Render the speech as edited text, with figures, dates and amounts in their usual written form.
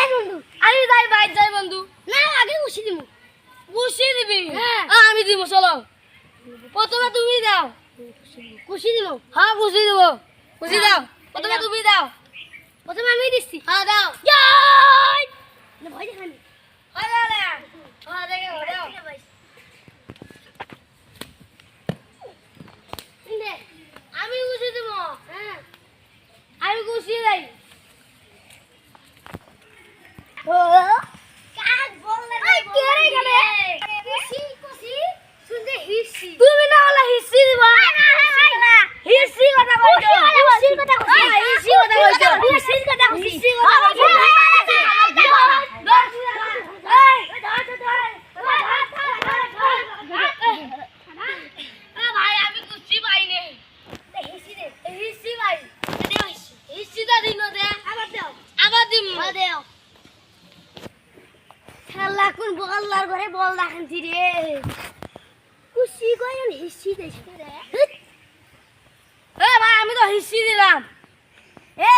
যাই বন্ধু আমি যাই বাইর যাই বন্ধু না আগে খুশি দিব খুশি দিবি হ্যাঁ। আমি দিব চলো প্রথমে তুমি দাও খুশি দিব হ্যাঁ খুশি দিব খুশি দাও প্রথমে তুমি দাও প্রথমে আমি দিচ্ছি হ্যাঁ দাও জয় না ভয় দেখানি হ্যাঁ দাও রে হ্যাঁ দাও আমি খুশি দিব হ্যাঁ আমি খুশি দেই কাজ বললে এই কে রে গেলে খুশি খুশি শুনতে হিসি তুমি না হলে হিসি দিবা হিসি কথা কইছো হিসি কথা কইছো হিসি কথা কইছো হিসি কথা কইছো হিসি কথা কইছো ভাই আমি খুশি পাই নে হিসি দে হিসি ভাই দে হিসি হিসি দা দিন দে আবার দাও আবার দিম দেও খেলা কোন বলার ঘরে বল রাখছি রে খুশি কইন হিসি দেছ রে এ ভাই আমি তো হিসি দিলাম এ